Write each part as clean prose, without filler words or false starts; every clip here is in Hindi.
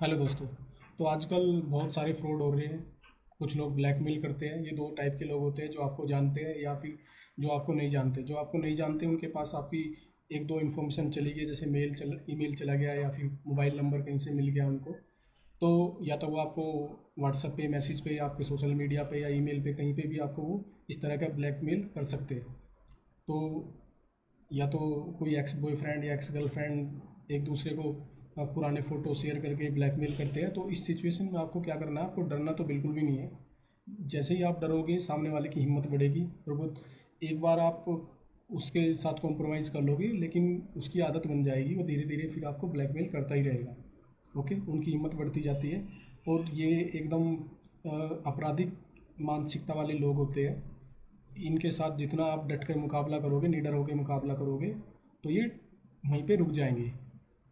हेलो दोस्तों। तो आजकल बहुत सारे फ्रॉड हो रहे हैं। कुछ लोग ब्लैकमेल करते हैं। ये दो टाइप के लोग होते हैं, जो आपको जानते हैं या फिर जो आपको नहीं जानते। जो आपको नहीं जानते उनके पास आपकी एक दो इन्फॉर्मेशन चली गई, जैसे ईमेल चला गया या फिर मोबाइल नंबर कहीं से मिल गया उनको। तो या तो वो आपको व्हाट्सएप पे, मैसेज पे, आपके सोशल मीडिया पे या ईमेल पे, कहीं पे भी आपको वो इस तरह का ब्लैकमेल कर सकते हैं। तो या तो कोई एक्स बॉयफ्रेंड या एक्स गर्लफ्रेंड एक दूसरे को पुराने फ़ोटो शेयर करके ब्लैकमेल करते हैं। तो इस सिचुएशन में आपको क्या करना है, आपको डरना तो बिल्कुल भी नहीं है। जैसे ही आप डरोगे, सामने वाले की हिम्मत बढ़ेगी और वो एक बार आप उसके साथ कॉम्प्रोमाइज़ कर लोगे, लेकिन उसकी आदत बन जाएगी। वो धीरे धीरे फिर आपको ब्लैकमेल करता ही रहेगा। ओके, उनकी हिम्मत बढ़ती जाती है। और ये एकदम आपराधिक मानसिकता वाले लोग होते हैं। इनके साथ जितना आप डट कर मुकाबला करोगे, निडर होकर मुकाबला करोगे, तो ये वहीं पे रुक जाएंगे।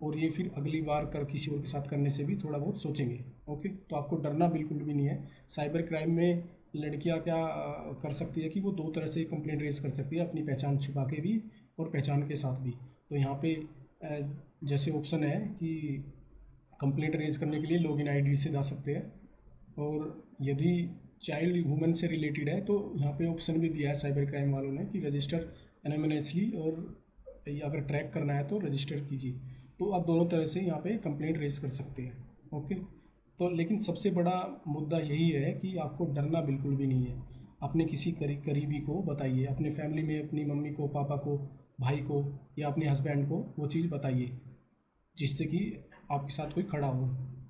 और ये फिर अगली बार कर किसी और के साथ करने से भी थोड़ा बहुत सोचेंगे। ओके, तो आपको डरना बिल्कुल भी नहीं है। साइबर क्राइम में लड़कियां क्या कर सकती है कि वो दो तरह से कंप्लेंट रेज कर सकती है, अपनी पहचान छुपा के भी और पहचान के साथ भी। तो यहाँ पे जैसे ऑप्शन है कि कंप्लेंट रेज करने के लिए लॉगिन आईडी से जा सकते हैं। और यदि चाइल्ड वुमेन से रिलेटेड है तो यहाँ पे ऑप्शन भी दिया है साइबर क्राइम वालों ने कि रजिस्टर एनोनिमसली, और ये अगर ट्रैक करना है तो रजिस्टर कीजिए। तो आप दोनों तरह से यहाँ पे कंप्लेंट रेज कर सकते हैं। ओके, तो लेकिन सबसे बड़ा मुद्दा यही है कि आपको डरना बिल्कुल भी नहीं है। अपने किसी करीबी को बताइए, अपने फैमिली में अपनी मम्मी को, पापा को, भाई को या अपने हस्बैंड को वो चीज़ बताइए, जिससे कि आपके साथ कोई खड़ा हो।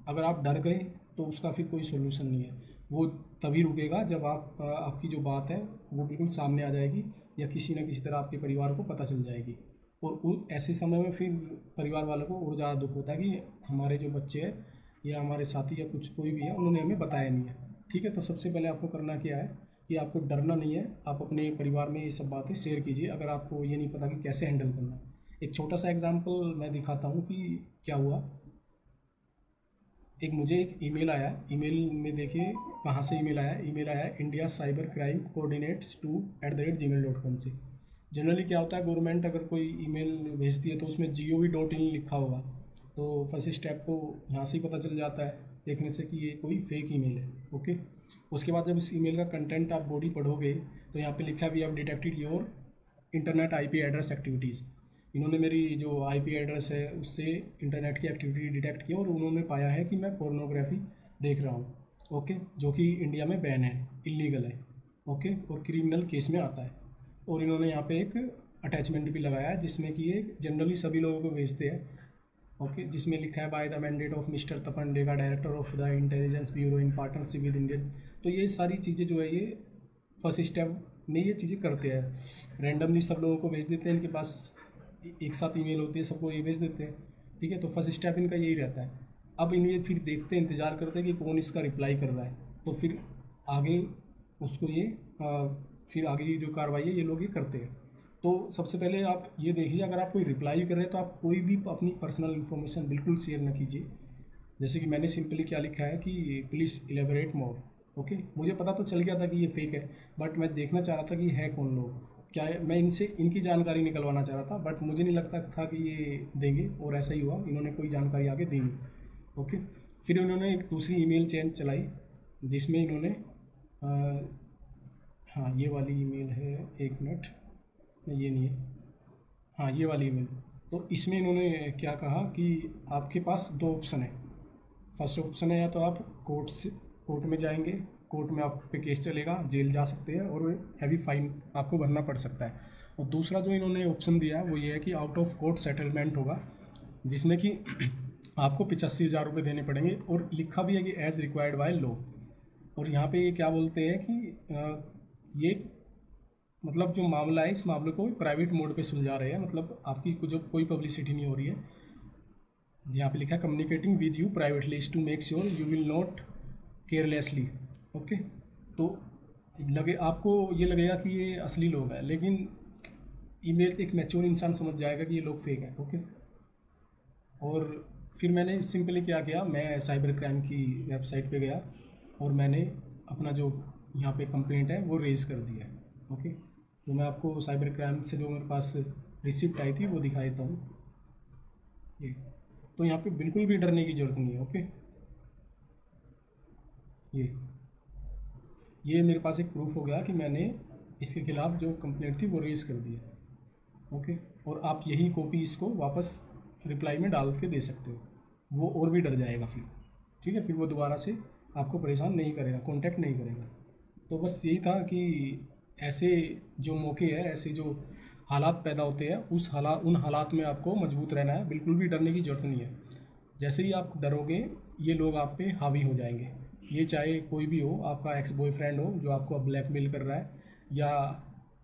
अगर आप डर गए तो उसका फिर कोई सोल्यूशन नहीं है। वो तभी रुकेगा जब आपकी जो बात है वो बिल्कुल सामने आ जाएगी, या किसी न किसी तरह आपके परिवार को पता चल जाएगी। और ऐसे समय में फिर परिवार वालों को और ज़्यादा दुख होता है कि हमारे जो बच्चे हैं या हमारे साथी या कुछ कोई भी है, उन्होंने हमें बताया नहीं है। ठीक है, तो सबसे पहले आपको करना क्या है कि आपको डरना नहीं है। आप अपने परिवार में ये सब बातें शेयर कीजिए, अगर आपको ये नहीं पता कि कैसे हैंडल करना है। एक छोटा सा एग्जांपल मैं दिखाता हूँ कि क्या हुआ। मुझे एक ईमेल आया। ईमेल में देखिए कहाँ से ईमेल आया। ईमेल आया India cyber crime coordinates to @gmail.com से। जनरली क्या होता है, गवर्नमेंट अगर कोई ईमेल भेजती है तो उसमें gov.in लिखा होगा। तो फर्स्ट स्टेप को यहाँ से ही पता चल जाता है देखने से कि ये कोई फेक ईमेल है। ओके, उसके बाद जब इस ईमेल का कंटेंट आप बॉडी पढ़ोगे तो यहाँ पे लिखा है we have detected your internet IP address activities. इन्होंने मेरी जो आईपी एड्रेस है उससे इंटरनेट की एक्टिविटी डिटेक्ट की और उन्होंने पाया है कि मैं पोर्नोग्राफी देख रहा हूँ। ओके, जो कि इंडिया में बैन है, इलीगल है। ओके, और क्रिमिनल केस में आता है। और इन्होंने यहाँ पे एक अटैचमेंट भी लगाया है, जिसमें कि ये जनरली सभी लोगों को भेजते हैं। ओके, जिसमें लिखा है by the mandate of mister Tapan Deka, director of the intelligence bureau in partnership with Indian. तो ये सारी चीज़ें जो है ये फर्स्ट स्टेप में ये चीज़ें करते हैं। रैंडमली सब लोगों को भेज देते हैं, इनके पास एक साथ ईमेल होती है, सबको ये भेज देते हैं। ठीक है, तो फर्स्ट स्टेप इनका यही रहता है। अब इन्हें फिर देखते हैं, इंतज़ार करते हैं कि कौन इसका रिप्लाई कर रहा है। तो फिर आगे उसको ये फिर आगे की जो कार्रवाई है ये लोग ये करते हैं। तो सबसे पहले आप ये देखिए, अगर आप कोई रिप्लाई कर रहे हैं तो आप कोई भी अपनी पर्सनल इन्फॉर्मेशन बिल्कुल शेयर ना कीजिए। जैसे कि मैंने सिंपली क्या लिखा है कि प्लीज़ इलेबोरेट मोर। ओके, मुझे पता तो चल गया था कि ये फेक है, बट मैं देखना चाह रहा था कि है कौन लोग, क्या है। मैं इनसे इनकी जानकारी निकलवाना चाह रहा था, बट मुझे नहीं लगता था कि ये देंगे, और ऐसा ही हुआ, इन्होंने कोई जानकारी आगे दी नहीं। ओके, फिर इन्होंने एक दूसरी ईमेल चेन चलाई जिसमें इन्होंने हाँ ये वाली ईमेल है, एक मिनट, नहीं ये नहीं है, हाँ ये वाली ईमेल। तो इसमें इन्होंने क्या कहा कि आपके पास दो ऑप्शन है। फर्स्ट ऑप्शन है या तो आप कोर्ट में जाएंगे, कोर्ट में आप पे केस चलेगा, जेल जा सकते हैं और हैवी फाइन आपको भरना पड़ सकता है। और दूसरा जो इन्होंने ऑप्शन दिया है वो ये है कि आउट ऑफ कोर्ट सेटलमेंट होगा, जिसमें कि आपको 85,000 रुपये देने पड़ेंगे, और लिखा भी है कि एज रिक्वायर्ड बाय लॉ। और यहाँ पे ये क्या बोलते हैं कि ये मतलब जो मामला है, इस मामले को प्राइवेट मोड पे सुलझा रहे हैं, मतलब आपकी जो कोई पब्लिसिटी नहीं हो रही है। यहाँ पे लिखा है communicating with you privately is to make sure you will not carelessly. Okay, तो लगे आपको ये लगेगा कि ये असली लोग हैं, लेकिन ईमेल एक मैच्योर इंसान समझ जाएगा कि ये लोग फेक हैं। ओके, और फिर मैंने सिंपली क्या किया, मैं साइबर क्राइम की वेबसाइट पे गया और मैंने अपना जो यहाँ पे कंप्लेंट है वो रेज़ कर दिया है। ओके, तो मैं आपको साइबर क्राइम से जो मेरे पास रिसिप्ट आई थी वो दिखा देता हूँ। ये तो यहाँ पे बिल्कुल भी डरने की ज़रूरत नहीं है। ओके, ये मेरे पास एक प्रूफ हो गया कि मैंने इसके खिलाफ़ जो कंप्लेंट थी वो रेज़ कर दी है। ओके, और आप यही कॉपी इसको वापस रिप्लाई में डाल के दे सकते हो, वो और भी डर जाएगा फिर। ठीक है, फिर वो दोबारा से आपको परेशान नहीं करेगा, कांटेक्ट नहीं करेगा। तो बस यही था कि ऐसे जो मौके हैं, ऐसे जो हालात पैदा होते हैं, उन हालात में आपको मजबूत रहना है, बिल्कुल भी डरने की ज़रूरत नहीं है। जैसे ही आप डरोगे, ये लोग आप पे हावी हो जाएंगे। ये चाहे कोई भी हो, आपका एक्स बॉयफ्रेंड हो जो आपको ब्लैकमेल कर रहा है, या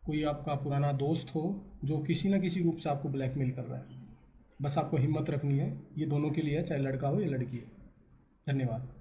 कोई आपका पुराना दोस्त हो जो किसी न किसी रूप से आपको ब्लैकमेल कर रहा है। बस आपको हिम्मत रखनी है। ये दोनों के लिए है, चाहे लड़का हो या लड़की हो। धन्यवाद।